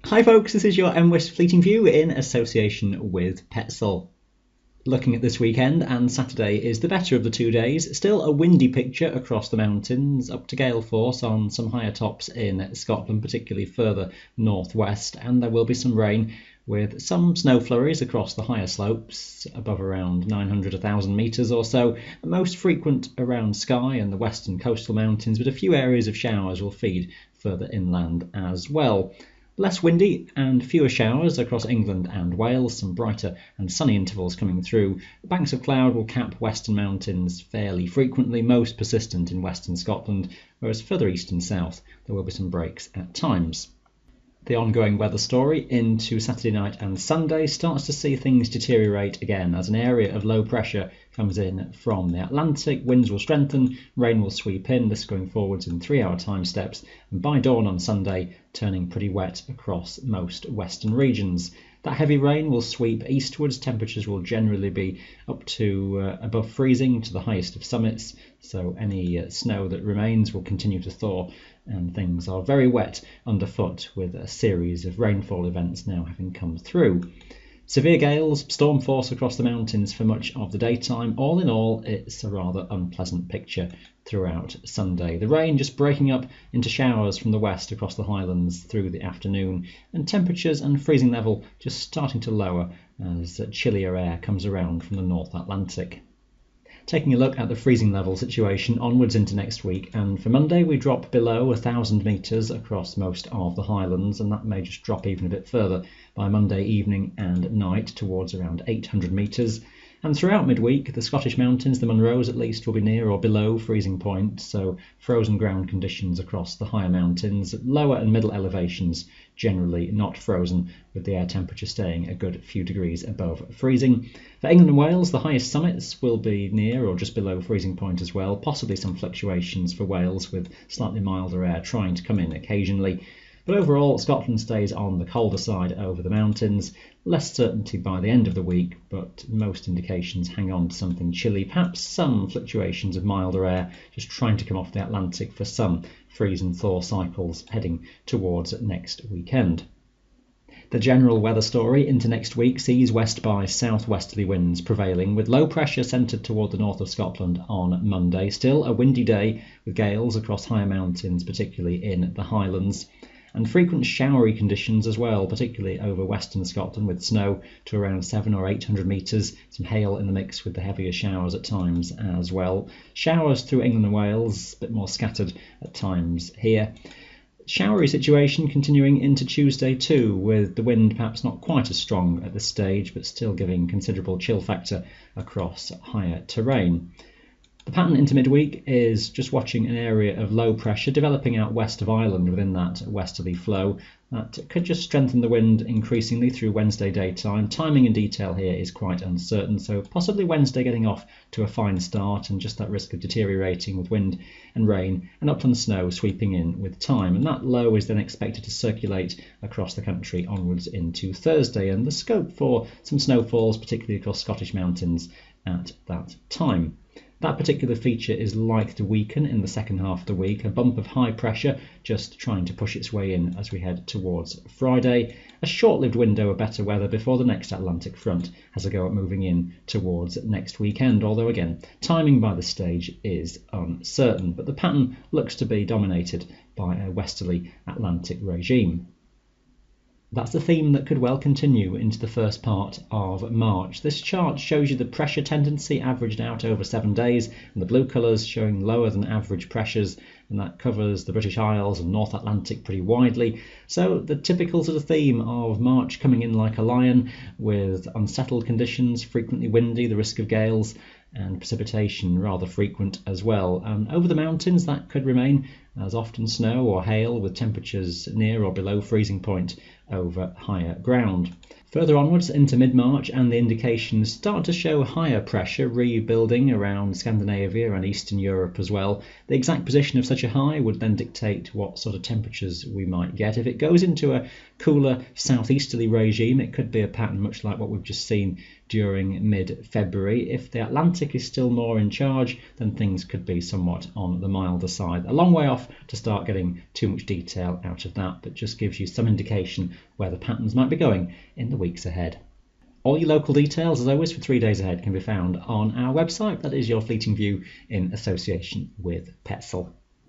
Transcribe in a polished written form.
Hi folks, this is your MWIS Fleeting View in association with Petzl. Looking at this weekend, and Saturday is the better of the 2 days. Still a windy picture across the mountains, up to gale force on some higher tops in Scotland, particularly further northwest, and there will be some rain with some snow flurries across the higher slopes, above around 900-1,000 metres or so, most frequent around Skye and the western coastal mountains, but a few areas of showers will feed further inland as well. Less windy and fewer showers across England and Wales, some brighter and sunny intervals coming through. The banks of cloud will cap western mountains fairly frequently, most persistent in western Scotland, whereas further east and south there will be some breaks at times. The ongoing weather story into Saturday night and Sunday starts to see things deteriorate again as an area of low pressure comes in from the Atlantic. Winds will strengthen, rain will sweep in, this going forwards in 3-hour time steps, and by dawn on Sunday turning pretty wet across most western regions. That heavy rain will sweep eastwards, temperatures will generally be up to above freezing to the highest of summits, so any snow that remains will continue to thaw, and things are very wet underfoot with a series of rainfall events now having come through. Severe gales, storm force across the mountains for much of the daytime. All in all, it's a rather unpleasant picture throughout Sunday. The rain just breaking up into showers from the west across the highlands through the afternoon, and temperatures and freezing level just starting to lower as chillier air comes around from the North Atlantic. Taking a look at the freezing level situation onwards into next week, and for Monday we drop below 1,000 metres across most of the highlands, and that may just drop even a bit further by Monday evening and night towards around 800 metres. And throughout midweek, the Scottish mountains, the Munros at least, will be near or below freezing point, so frozen ground conditions across the higher mountains. Lower and middle elevations generally not frozen, with the air temperature staying a good few degrees above freezing. For England and Wales, the highest summits will be near or just below freezing point as well, possibly some fluctuations for Wales with slightly milder air trying to come in occasionally. But overall, Scotland stays on the colder side over the mountains. Less certainty by the end of the week, but most indications hang on to something chilly. Perhaps some fluctuations of milder air just trying to come off the Atlantic for some freeze and thaw cycles heading towards next weekend. The general weather story into next week sees west by southwesterly winds prevailing, with low pressure centred toward the north of Scotland on Monday. Still a windy day with gales across higher mountains, particularly in the Highlands, and frequent showery conditions as well, particularly over western Scotland, with snow to around 700 or 800 metres, some hail in the mix with the heavier showers at times as well. Showers through England and Wales, a bit more scattered at times here. Showery situation continuing into Tuesday too, with the wind perhaps not quite as strong at this stage, but still giving considerable chill factor across higher terrain. The pattern into midweek is just watching an area of low pressure developing out west of Ireland within that westerly flow. That could just strengthen the wind increasingly through Wednesday daytime. Timing and detail here is quite uncertain, so possibly Wednesday getting off to a fine start and just that risk of deteriorating with wind and rain and upland snow sweeping in with time. And that low is then expected to circulate across the country onwards into Thursday, and the scope for some snowfalls, particularly across Scottish mountains at that time. That particular feature is likely to weaken in the second half of the week, a bump of high pressure just trying to push its way in as we head towards Friday. A short-lived window of better weather before the next Atlantic front has a go at moving in towards next weekend, although again, timing by this stage is uncertain, but the pattern looks to be dominated by a westerly Atlantic regime. That's the theme that could well continue into the first part of March. This chart shows you the pressure tendency averaged out over 7 days, and the blue colours showing lower than average pressures, and that covers the British Isles and North Atlantic pretty widely. So the typical sort of theme of March coming in like a lion, with unsettled conditions, frequently windy, the risk of gales, and precipitation rather frequent as well. Over the mountains that could remain as often snow or hail, with temperatures near or below freezing point over higher ground. Further onwards into mid-March, and the indications start to show higher pressure rebuilding around Scandinavia and Eastern Europe as well. The exact position of such a high would then dictate what sort of temperatures we might get. If it goes into a cooler southeasterly regime, it could be a pattern much like what we've just seen during mid-February. If the Atlantic is still more in charge, then things could be somewhat on the milder side. A long way off enough to start getting too much detail out of that, but just gives you some indication where the patterns might be going in the weeks ahead. All your local details, as always, for 3 days ahead can be found on our website. That is your Fleeting View in association with Petzl.